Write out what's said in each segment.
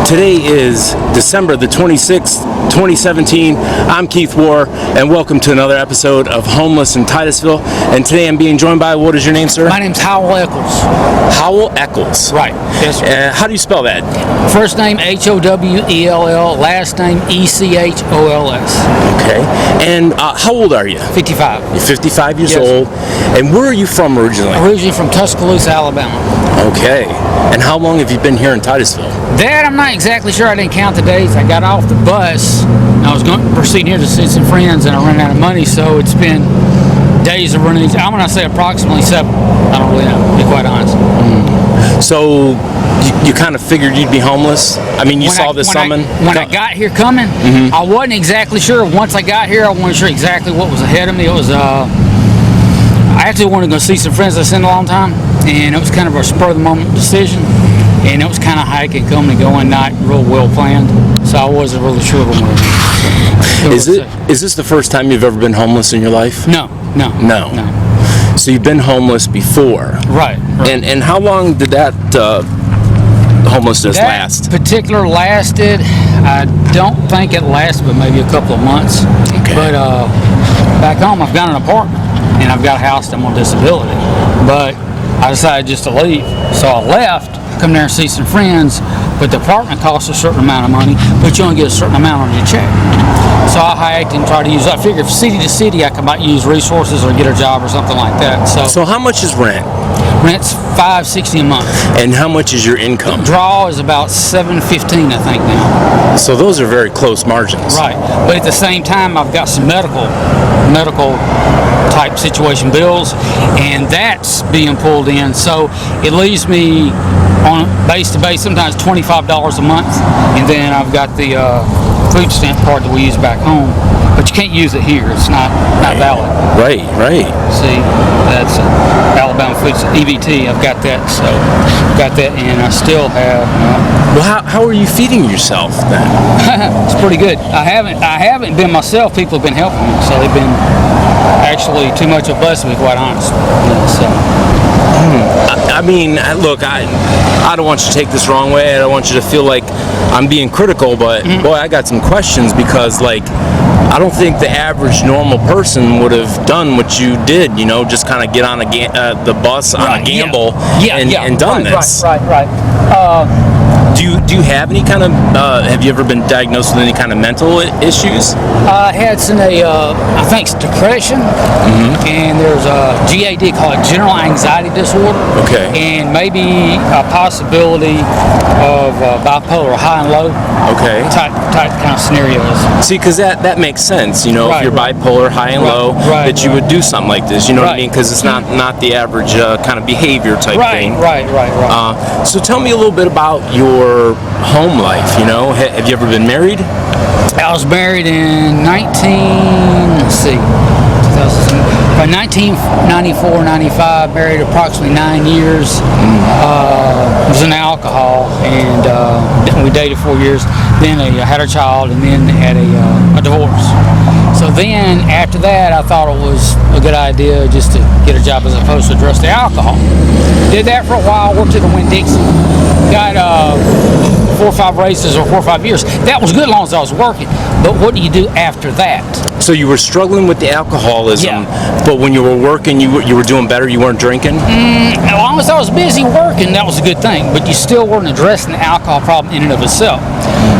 Today is December the 26th, 2017. I'm Keith Warr, and welcome to another episode of Homeless in Titusville. And today I'm being joined by, what is your name, sir? My name's Howell Eccles. Howell Eccles. Right. Yes, sir. How do you spell that? First name Howell, last name Echolls. Okay. And how old are you? 55. You're 55 years Yes. old. And where are you from originally? Originally from Tuscaloosa, Alabama. Okay. And how long have you been here in Titusville? That I'm not exactly sure. I didn't count the days. I got off the bus. I was going to proceed here to see some friends, and I ran out of money, so it's been days of running. I'm going to say approximately 7. I don't really know, to be quite honest. So you kind of figured you'd be homeless? I mean, you saw the summon? When I got here coming, I wasn't exactly sure. Once I got here, I wasn't sure exactly what was ahead of me. It was, I actually wanted to go see some friends I've seen a long time, and it was kind of a spur-of-the-moment decision, and it was kind of hiking, coming and going, not real well planned, so I wasn't really sure what I wanted. Is this the first time you've ever been homeless in your life? No. So you've been homeless before? Right. And how long did that homelessness last? Particular lasted, I don't think it lasted, but maybe a couple of months. Okay. But back home, I've got an apartment, and I've got a house that I'm on disability. But I decided just to leave, so I left, come there and see some friends, but the apartment costs a certain amount of money, but you only get a certain amount on your check. So I hiked and tried to use, I figured from city to city I could might use resources or get a job or something like that. So how much is rent? Rent's $5.60 a month. And how much is your income? Draw is about $7.15, I think now. So those are very close margins. Right, but at the same time I've got some medical type situation bills, and that's being pulled in, so it leaves me on base to base sometimes $25 a month, and then I've got the food stamp card that we use back home, but you can't use it here. It's not valid. Right. See, that's Alabama Foods EBT. I've got that, so got that, and I still have. Well, how are you feeding yourself then? It's pretty good. I haven't been myself. People have been helping me, so they've been actually too much of a blessing, to be quite honest. So. I mean, look, I don't want you to take this wrong way. I don't want you to feel like I'm being critical, but boy, I got some questions, because I don't think the average normal person would have done what you did, just kind of get on the bus on a gamble and done this. Right. Do you have any kind of, have you ever been diagnosed with any kind of mental issues? I had some, I think it's depression, and there's a GAD, called it general anxiety disorder. Okay. And maybe a possibility of bipolar, high and low. Okay. Type kind of scenarios. See, because that makes sense, if you're bipolar, high and low, that you would do something like this, you know what I mean? Because it's not the average kind of behavior type thing. Right. So tell me a little bit about your home life, Have you ever been married? I was married in 1994-95, married approximately 9 years. Was in alcohol, and we dated 4 years. Then I had a child, and then had a divorce. So then, after that, I thought it was a good idea just to get a job as opposed to address the alcohol. Did that for a while, worked at the Winn-Dixie, got 4 or 5 raises or 4 or 5 years. That was good as long as I was working. But what do you do after that? So you were struggling with the alcoholism, but when you were working, you were doing better. You weren't drinking. As long as I was busy working, that was a good thing. But you still weren't addressing the alcohol problem in and of itself.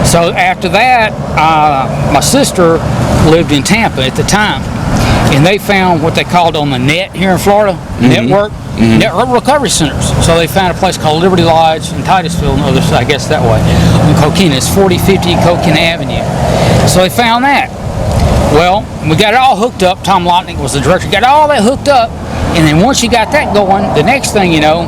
So after that, my sister lived in Tampa at the time, and they found what they called on the net here in Florida, network recovery centers. So they found a place called Liberty Lodge in Titusville, and others, I guess that way, in Coquina. It's 4050 Coquina Avenue. So they found that. Well, we got it all hooked up. Tom Lotnick was the director. Got all that hooked up, and then once you got that going, the next thing you know,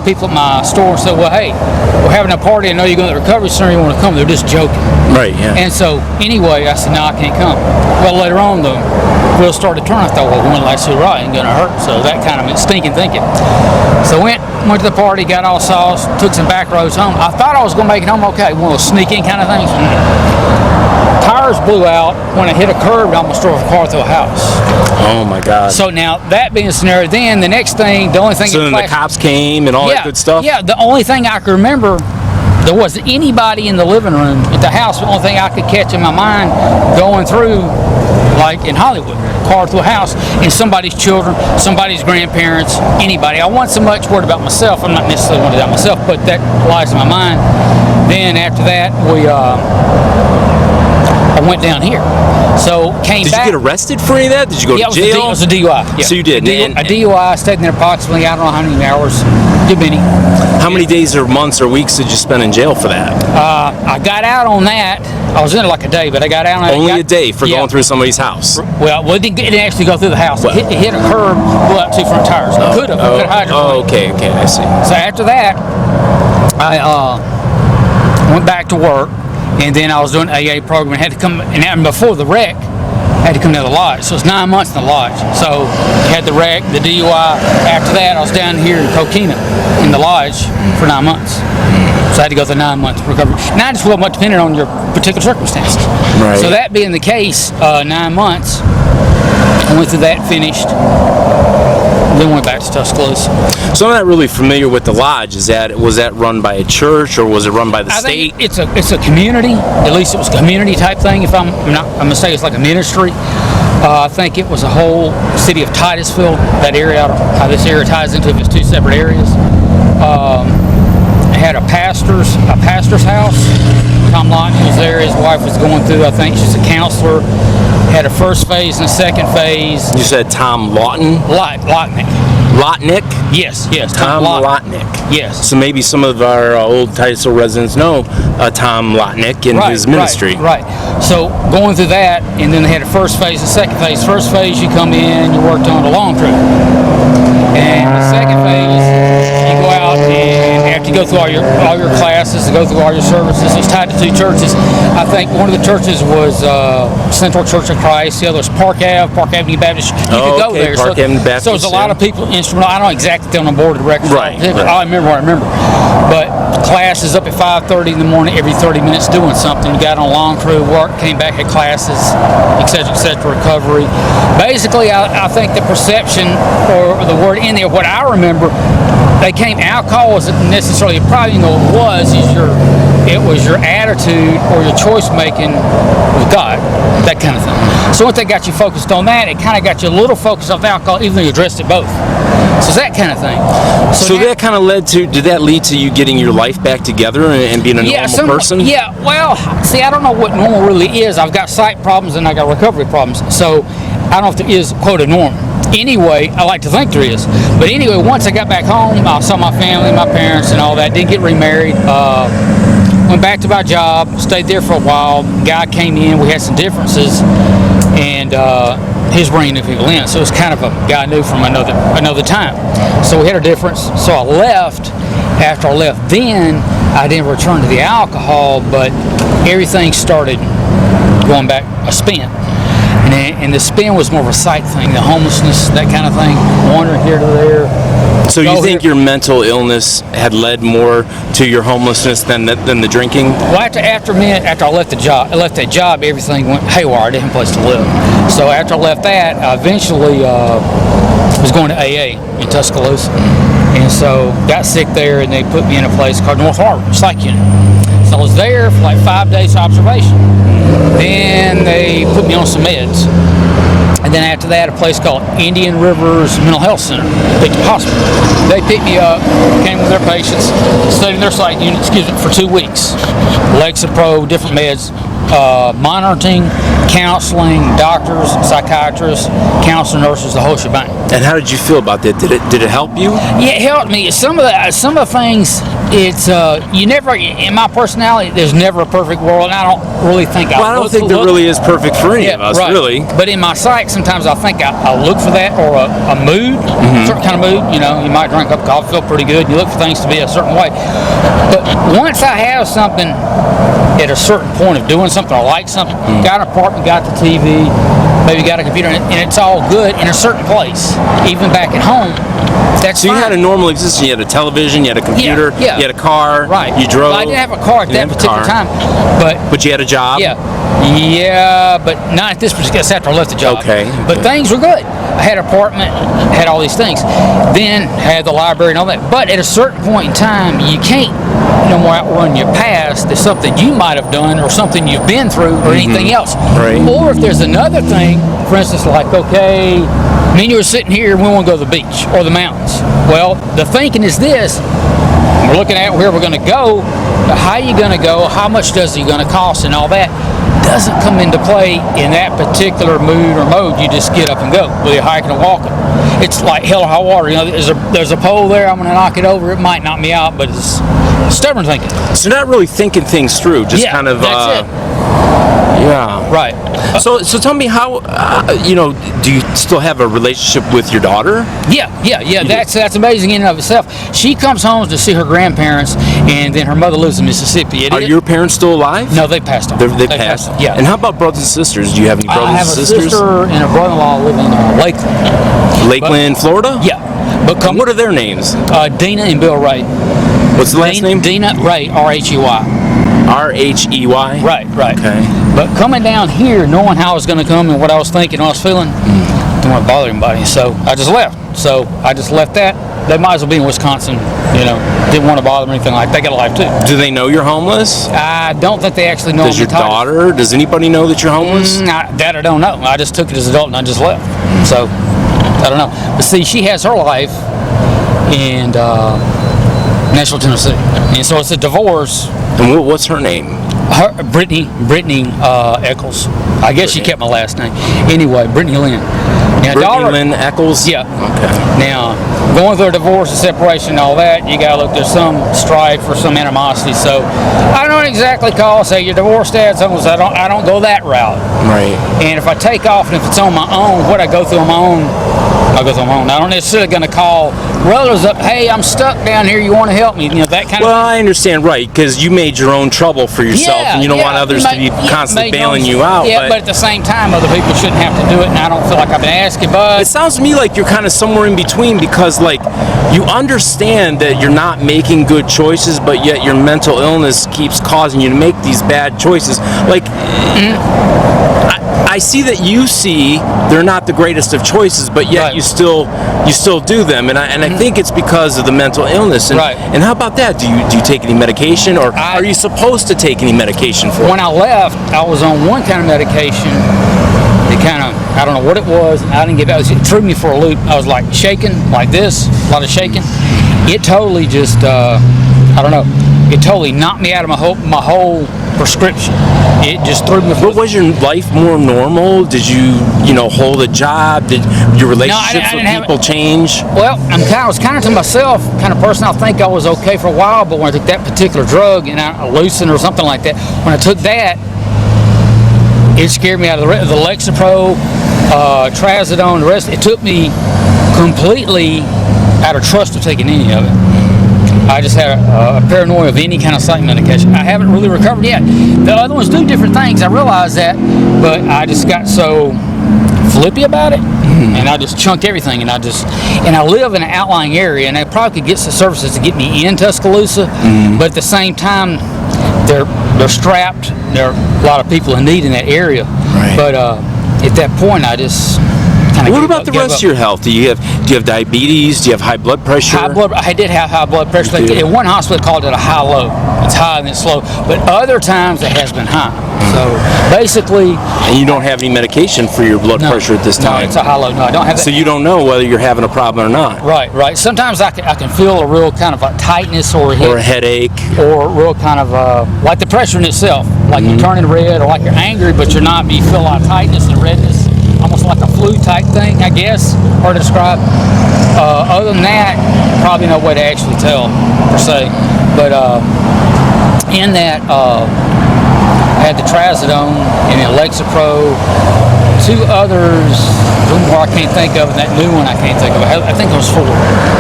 people at my store said, "Well, hey, we're having a party. I know you're going to the recovery center. You want to come?" They're just joking. Right. Yeah. And so anyway, I said, "No, I can't come." Well, later on, the wheels started turning. I thought, well, one last hurrah ain't going to hurt. So that kind of stinking thinking. So went to the party, got all sauce, took some back roads home. I thought I was going to make it home okay. One of those sneak-in kind of things. Tires blew out when I hit a curb and almost drove a car through a house. Oh my God. So now that being a scenario, then the next thing, the only thing. So then the cops came and all that good stuff? Yeah, the only thing I can remember there wasn't anybody in the living room at the house. The only thing I could catch in my mind going through, like in Hollywood, car through a house, and somebody's children, somebody's grandparents, anybody. I wasn't so much worried about myself. I'm not necessarily worried about myself, but that lies in my mind. Then after that, I went down here. So came back. Did you get arrested for any of that? Did you go to jail? It was a DUI. Yeah. So you did. A DUI. I stayed there approximately, I don't know how many hours. Too many. How many days or months or weeks did you spend in jail for that? I got out on that. I was in it like a day, but I got out on that. Only a day for going through somebody's house? Well, it didn't actually go through the house. It hit a curb, blew out 2 front tires. It could have. Okay, I see. So after that, I went back to work, and then I was doing an AA program and had to come, and before the wreck, I had to come to the lodge. So it's 9 months in the lodge. So had the wreck, the DUI. After that, I was down here in Coquina in the lodge for 9 months. So I had to go through 9 months recovery. Now, just well much depending on your particular circumstances. Right. So that being the case, 9 months, I went through that, finished, then went back to Tuscaloosa. So I'm not really familiar with the lodge. Was that run by a church or was it run by the state? Think it's a community. At least it was a community type thing. If I'm mistaken, it's like a ministry. I think it was a whole city of Titusville. That area, I don't know how this area ties into if it's 2 separate areas. It had a pastor's house. Tom Lawton was there. His wife was going through, I think she's a counselor. Had a first phase and a second phase. You said Tom Lawton? Lotnick. Lotnick? Yes. Tom Lotnick. Yes. So maybe some of our old Titusville residents know Tom Lotnick and his ministry. Right. So going through that, and then they had a first phase and second phase. First phase, you come in, you worked on the long trip. And the second phase, you go out and after you go through all your classes, go through all your services. It's tied to 2 churches. I think one of the churches was Central Church of Christ. The other was Park Avenue Baptist. You could go there. Park Avenue Baptist. So there's a lot of people instrumental. I don't exactly tell them on board the record. Right. I remember what I remember. But class is up at 5:30 in the morning, every 30 minutes doing something. You got on a long crew, work, came back, had classes, etc., recovery. Basically, I think the perception or the word in there, what I remember, alcohol wasn't necessarily a problem. What it was your attitude or your choice making with God, that kind of thing. So once they got you focused on that, it kind of got you a little focused off alcohol, even though you addressed it both. So it's that kind of thing. So that kind of did that lead to you getting your life back together and being a normal person? Yeah, well, see, I don't know what normal really is. I've got psych problems and I got recovery problems. So I don't know if there is, quote, a norm. Anyway, I like to think there is. But anyway, once I got back home, I saw my family, my parents and all that. Didn't get remarried. Went back to my job, stayed there for a while. Guy came in, we had some differences, and his bringing new people in. So it was kind of a guy I knew from another time. So we had a difference. So I left. After I left, then I didn't return to the alcohol, but everything started going back a spin. And the spin was more of a psych thing, the homelessness, that kind of thing, wandering here to there. So you think your mental illness had led more to your homelessness than the drinking? Well, after I left that job, everything went haywire. I didn't have a place to live. So after I left that, I eventually was going to AA in Tuscaloosa. And so got sick there, and they put me in a place called North Harbor, psych unit. So I was there for like 5 days observation. Then they put me on some meds. And then after that, a place called Indian Rivers Mental Health Center, big hospital. They picked me up, came with their patients, stayed in their psych unit, for 2 weeks. Lexapro, different meds, monitoring, counseling, doctors, psychiatrists, counselor, nurses, the whole shebang. And how did you feel about that? Did it help you? Yeah, it helped me. Some of the things, it's you never, in my personality, there's never a perfect world, and I don't really think I don't think there really is perfect for any of us, right. Really. But in my psych, sometimes I think I look for that, or a mood, certain kind of mood. You know, you might drink up coffee, feel pretty good, and you look for things to be a certain way. But once I have something at a certain point of doing something, I like something, got an apartment, got the TV, maybe got a computer, and it's all good in a certain place, even back at home. That's so fine. You had a normal existence. You had a television, you had a computer, you had a car, right? You drove. Well, I didn't have a car at that particular time, but you had a job. Yeah, but not at this particular. That's after I left the job. Okay. But things were good. I had an apartment, had all these things. Then had the library and all that. But at a certain point in time, you can't no more outrun your past. There's something you might have done or something you've been through or anything else. Right. Or if there's another thing, for instance, like, okay, me and you were sitting here and we want to go to the beach or the mountains. Well, the thinking is this. We're looking at where we're going to go, how are you going to go, how much does it going to cost, and all that doesn't come into play in that particular mood or mode. You just get up and go, whether you're hiking or walking. It's like hell or high water. You know, there's a pole there, I'm going to knock it over. It might knock me out, but it's stubborn thinking. So not really thinking things through, just kind of. That's it. Yeah. Right. So tell me how, do you still have a relationship with your daughter? Yeah. That's amazing in and of itself. She comes home to see her grandparents, and then her mother lives in Mississippi. Are your parents still alive? No, they passed on. They passed? Yeah. And how about brothers and sisters? Do you have any brothers and sisters? I have a sister and a brother-in-law living in Lakeland. Lakeland, Florida? Yeah. But what are their names? Dina and Bill Ray. What's the last name? Dina Ray, R-H-E-Y. R-H-E-Y? Right. Okay. But coming down here, knowing how I was going to come and what I was thinking, what I was feeling, didn't want to bother anybody. So I just left. So I just left that. They might as well be in Wisconsin, didn't want to bother them or anything like that. They got a life too. Do they know you're homeless? I don't think they actually know. Does your daughter, does anybody know that you're homeless? That I don't know. I just took it as an adult and I just left. So I don't know. But see, she has her life in Nashville, Tennessee. And so it's a divorce. And what's her name? Brittany Eccles. I guess she kept my last name. Anyway, Brittany Lynn. Now, Brittany Lynn Eccles? Yeah. Okay. Now, going through a divorce and separation and all that, you gotta look, there's some strife or some animosity. So I don't exactly call, say you're divorced, Dad, so I don't go that route. Right. And if I take off and if it's on my own, what I go through on my own, I go through on my own. I don't necessarily gonna call brothers up, hey, I'm stuck down here, you wanna help me? That kind of. Well, I understand, right, because you made your own trouble for yourself and you don't want others to be constantly bailing you out. Yeah, but at the same time, other people shouldn't have to do it, and I don't feel like I've been asking, but. It sounds to me like you're kind of somewhere in between because, like, you understand that you're not making good choices, but yet your mental illness keeps causing you to make these bad choices. Like, I see that you see they're not the greatest of choices, but yet you still do them, and I think it's because of the mental illness. And, and how about that? Do you take any medication, or are you supposed to take any medication for it? When I left, I was on one kind of medication. It kind of, I don't know what it was. I didn't get that. It threw me for a loop. I was like shaking, like this, a lot of shaking. It totally just, I don't know. It totally knocked me out of my whole prescription. It just threw me. But was your life more normal? Did you hold a job? Did your relationships with people change? Well, I was kind of to myself, kind of person. I think I was okay for a while, but when I took that particular drug, and I Lucin or something like that, when I took that, it scared me out of the Lexapro, Trazodone, the rest. It took me completely out of trust of taking any of it. I just had a paranoia of any kind of psych medication. I haven't really recovered yet. The other ones do different things. I realize that, but I just got so flippy about it, and I just chunked everything. And I live in an outlying area, and I probably could get some services to get me in Tuscaloosa, but at the same time, they're strapped. There are a lot of people in need in that area. Right. But at that point, I just kind of. What about the rest of your health? Do you have diabetes? Do you have high blood pressure? I did have high blood pressure. In one hospital, called it a high-low. It's high and it's slow. But other times, it has been high. So basically. And you don't have any medication for your blood pressure at this time? No, it's a high-low. No, I don't have that. So you don't know whether you're having a problem or not? Right. Sometimes I can feel a real kind of a tightness or a headache. Or real kind of like the pressure in itself. Like you're turning red, or like you're angry, but you're not. But you feel a lot of tightness and redness. Almost like a flu type thing, I guess, hard to describe. Other than that, probably no way to actually tell, per se. But in that, I had the Trazodone and the Lexapro, two others, one more I can't think of, and that new one I can't think of. I think it was 4.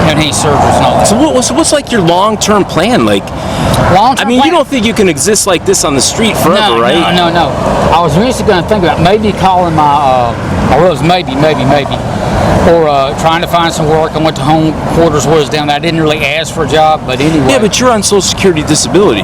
And any surgeries and all that. So what's like your long-term plan? Like, you don't think you can exist like this on the street forever, right? No. I was initially going to think about maybe calling my relatives, maybe, trying to find some work. I went to home quarters where I was down there. I didn't really ask for a job, but anyway. Yeah, but you're on Social Security disability,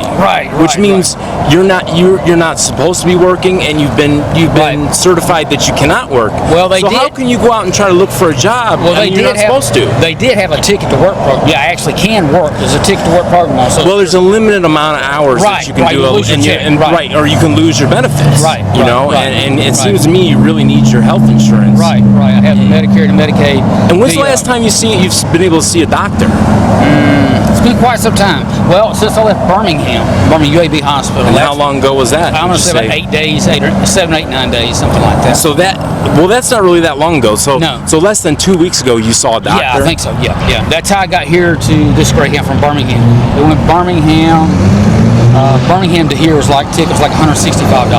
which means you're not supposed to be working, and you've been certified that you cannot work. Well, so how can you go out and try to look for a job? Well, you're not supposed to. They did have a ticket to work program. Yeah, I actually can work. There's a ticket to work program on Social Well, there's a limited amount of hours that you can do, or you can lose your benefits. And it seems to me you really need your health insurance. Right. I have the Medicare and Medicaid. And when's the last time you've been able to see a doctor? It's been quite some time. Well, since I left Birmingham UAB Hospital. And how long ago was that? I'm going to say about 8 days, 7, 8, 9 days, something like that. So that's not really that long ago. So less than 2 weeks ago, you saw a doctor. Yeah, I think so. Yeah. That's how I got here to this Greyhound from Birmingham. We went Birmingham to here was tickets like $165.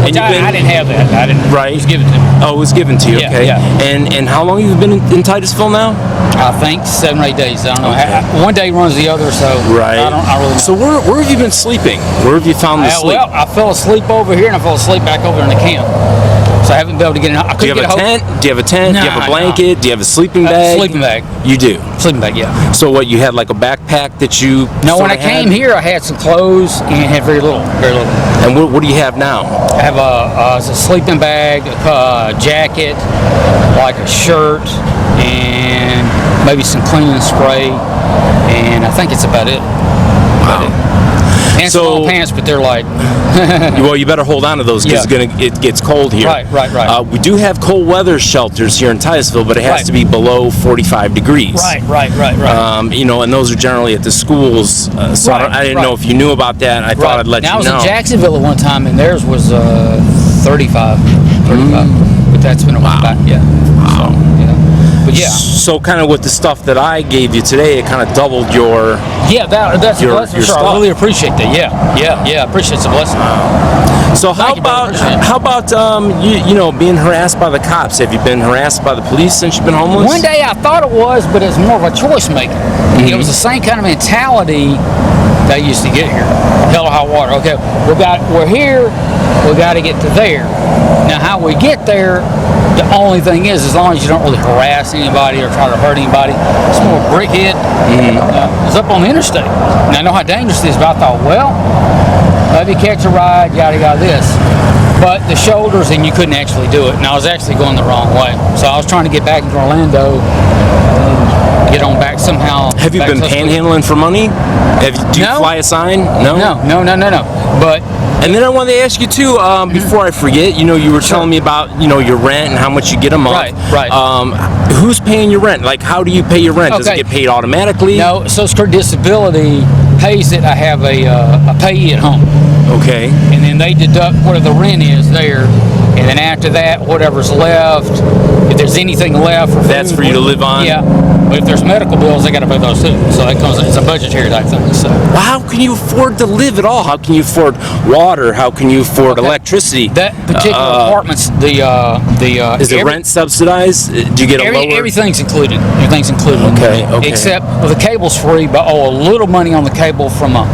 And I didn't have that. I didn't. Right. It was given to me. Oh, it was given to you. Yeah, okay. yeah. And how long have you been in Titusville now? I think 7 or 8 days. I don't know. Okay. One day runs the other, so right. I really know. So where have you been sleeping? Where have you found the sleep? Well, I fell asleep over here, and I fell asleep back over in the camp. So I haven't been able to get in. Do you have a tent? Do you have a tent? Do you have a blanket? Do you have a sleeping bag? Sleeping bag. You do? Sleeping bag, yeah. So what, you had like a backpack that you when I came here, I had some clothes and had very little. And what do you have now? I have a sleeping bag, a jacket, like a shirt, and maybe some cleaning spray, and I think it's about it. And some old pants, but they're like... Well, you better hold on to those because it gets cold here. Right. We do have cold weather shelters here in Titusville, but it has to be below 45 degrees. Right. And those are generally at the schools. So I didn't know if you knew about that. I thought I'd let you know. I was in Jacksonville at one time, and theirs was 35. But that's been a while back, yeah. Wow. But yeah. So kind of with the stuff that I gave you today, it kind of doubled your that's your, a blessing. your Sure, stuff. I really appreciate that. Yeah. I appreciate it's a blessing. So how about being harassed by the cops? Have you been harassed by the police since you've been homeless? One day I thought it was, but it's more of a choice making. It was the same kind of mentality that used to get here. Hell or high water. Okay, we're here. We got to get to there. Now, how we get there, the only thing is, as long as you don't really harass anybody or try to hurt anybody, it's more brickhead. It's up on the interstate. Now, I know how dangerous it is, but I thought, well, maybe catch a ride, yada this. But the shoulders, and you couldn't actually do it. And I was actually going the wrong way. So I was trying to get back into Orlando and get on back somehow. Have you been panhandling for money? Do you fly a sign? No. And then I wanted to ask you too, before I forget, you were telling me about, your rent and how much you get a month. Right. Who's paying your rent? Like, how do you pay your rent? Does it get paid automatically? No, Social Security Disability pays it. I have a payee at home. Okay. And then they deduct whatever the rent is there, and then after that, whatever's left, if there's anything left for food, that's for you to live on? Yeah. But if there's medical bills, they got to pay those too. So it's a budgetary type thing. So. Well, how can you afford to live at all? How can you afford water? How can you afford electricity? That particular apartments, is the rent subsidized? Do you get a lower? Everything's included. Everything's included. Okay. Except the cable's free, but a little money on the cable from a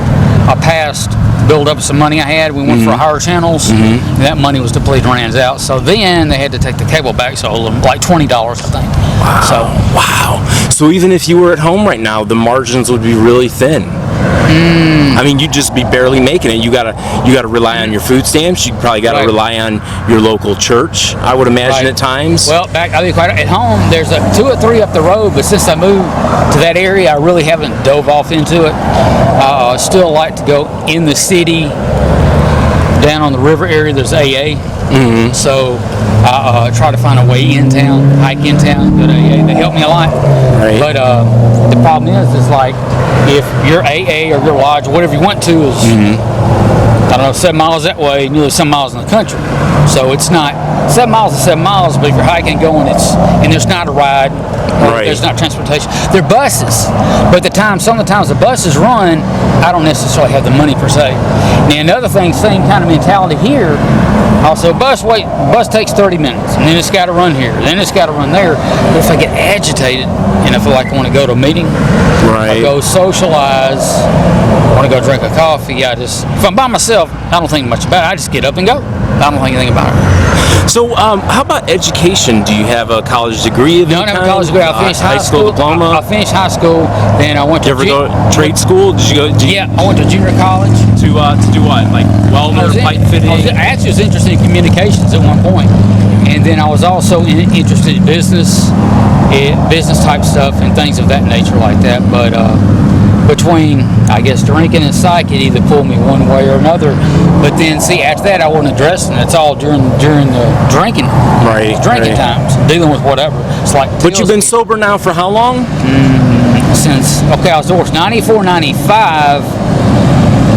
past build up some money I had. We went for higher channels. And that money was depleted and ran out. So then they had to take the cable back. So like $20, I think. Wow. So even if you were at home right now, the margins would be really thin. I mean, you'd just be barely making it. You gotta rely on your food stamps. You probably gotta rely on your local church, I would imagine at times. Well, I'll be quite at home. There's 2 or 3 up the road, but since I moved to that area, I really haven't dove off into it. I still like to go in the city, down on the river area. There's AA, so I try to find a way in town, hike in town, go to AA. They help me a lot. Right. But the problem is like if your AA or your lodge or whatever you went to is I don't know, 7 miles that way, and you live 7 miles in the country. So it's not 7 miles to 7 miles, but if you're hiking going, and there's not a ride, there's not transportation. They're buses, but some of the times the buses run, I don't necessarily have the money per se. Now another thing, same kind of mentality here. Also, bus takes 30 minutes, and then it's got to run here, then it's got to run there. But if I get agitated and I feel like I want to go to a meeting, I go socialize, I want to go drink a coffee, if I'm by myself, I don't think much about it. I just get up and go. I don't think anything about it. So, how about education? Do you have a college degree of No, I any never kind? college degree. I finished high school diploma. I finished high school, then I went to. Did you ever go to trade school? Did you go? Yeah, I went to junior college. To do what? Like welder, pipe fitting? I actually was interested in communications at one point, and then I was also interested in business type stuff and things of that nature like that. But between, I guess, drinking and psych, it either pulled me one way or another. But then, see, after that, I wasn't addressing. It's all during the drinking times, dealing with whatever. It's like. But you've been sober now for how long? Since I was divorced 94, 95,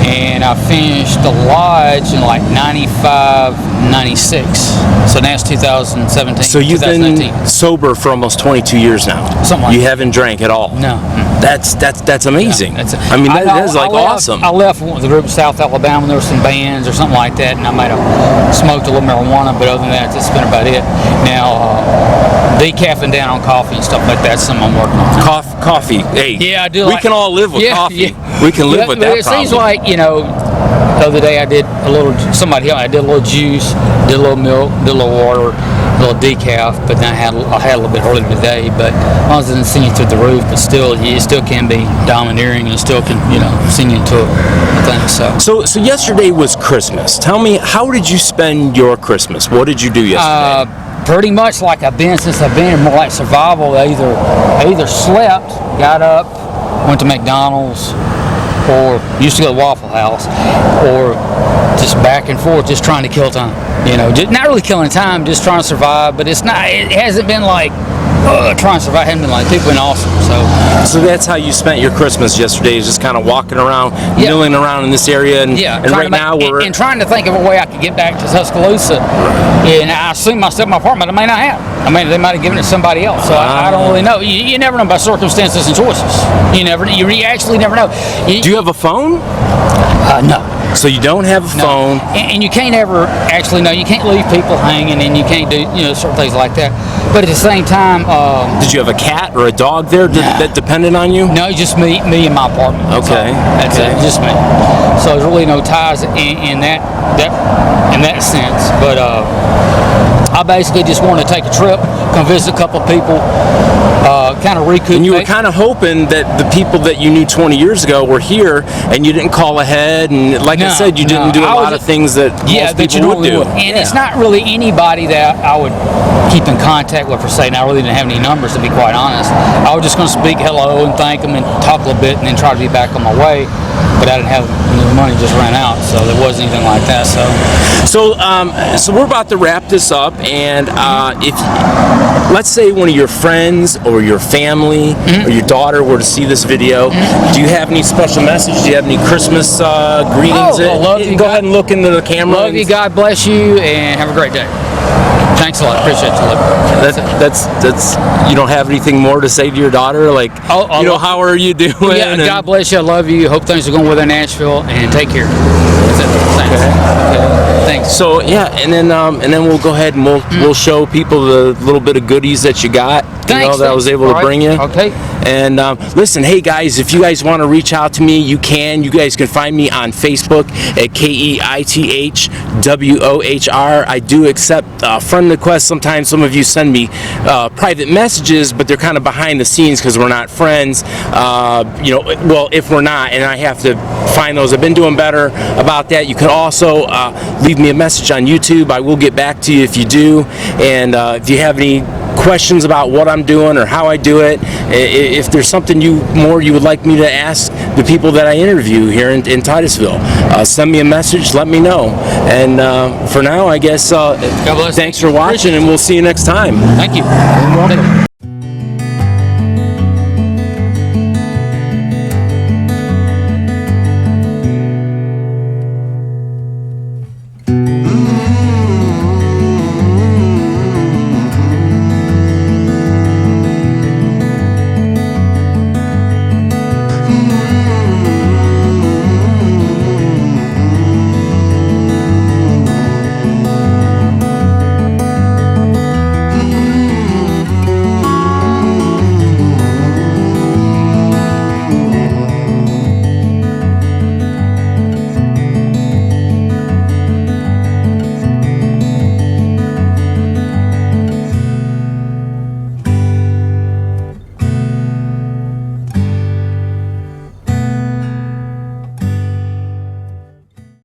and I finished the lodge in like 95, 96. So now it's 2017. So you've been sober for almost 22 years now. Something like you that. haven't drank at all. No. That's amazing. Yeah, that is like awesome. I left with the group in South Alabama. There were some bands or something like that, and I might have smoked a little marijuana, but other than that, that's been about it. Now, decaffing down on coffee and stuff like that's something I'm working on. Coffee. Hey. Yeah, I do. We can all live with coffee. Yeah. We can live with that. It seems like, the other day I did a little juice, did a little milk, did a little water, a little decaf, but then I had a little bit earlier today, but as long as it doesn't send you through the roof, but still, it still can be domineering and it still can, send you into a thing, so. So yesterday was Christmas. Tell me, how did you spend your Christmas? What did you do yesterday? Pretty much like I've been since I've been, more like survival. I either slept, got up, went to McDonald's, or used to go to Waffle House, or just back and forth, just trying to kill time. Just not really killing time, just trying to survive. But it hasn't been like trying to survive. It hasn't been like, people been awesome. So that's how you spent your Christmas yesterday, is just kind of walking around, milling around in this area, and right now we're trying to think of a way I could get back to Tuscaloosa. And I assume myself in my apartment, I may not have. They might have given it to somebody else. So I don't really know. You never know by circumstances and choices. You actually never know. Do you have a phone? No. So you don't have a phone, and you can't ever actually know. You can't leave people hanging, and you can't do certain things like that. But at the same time, did you have a cat or a dog there that depended on you? No, just me in my apartment. Okay, that's it, just me. So there's really no ties in that sense. But I basically just wanted to take a trip, come visit a couple of people, kind of recoup. And you were kind of hoping that the people that you knew 20 years ago were here, and you didn't call ahead, and like I said, you didn't do a lot of things that most people would do. And it's not really anybody that I would keep in contact with per se, and I really didn't have any numbers, to be quite honest. I was just going to speak hello and thank them and talk a little bit, and then try to be back on my way. But I didn't have the money; just ran out, so there wasn't anything like that. So we're about to wrap this up, and if let's say one of your friends or your family or your daughter were to see this video, do you have any special message? Do you have any Christmas greetings? I love you. Go ahead and look into the camera. Love you. God bless you, and have a great day. Thanks a lot. Appreciate you. That's you don't have anything more to say to your daughter, like how are you doing? Yeah, God bless you. I love you. Hope things are going well in Nashville, and take care. That's it. Thanks. Okay. Thanks. So and then we'll go ahead and we'll show people the little bit of goodies that you got. Thanks, that I was able to bring you. Okay. And listen, hey guys, if you guys want to reach out to me, you can. You guys can find me on Facebook at KEITHWOHR. I do accept friend requests. Sometimes some of you send me private messages, but they're kind of behind the scenes because we're not friends. Well, if we're not, and I have to find those. I've been doing better about that. You can also leave me a message on YouTube. I will get back to you if you do. And if you have any questions about what I'm doing or how I do it, if there's something you would like me to ask the people that I interview here in Titusville, send me a message, let me know. And for now, I guess thanks for watching, and we'll see you next time. Thank you.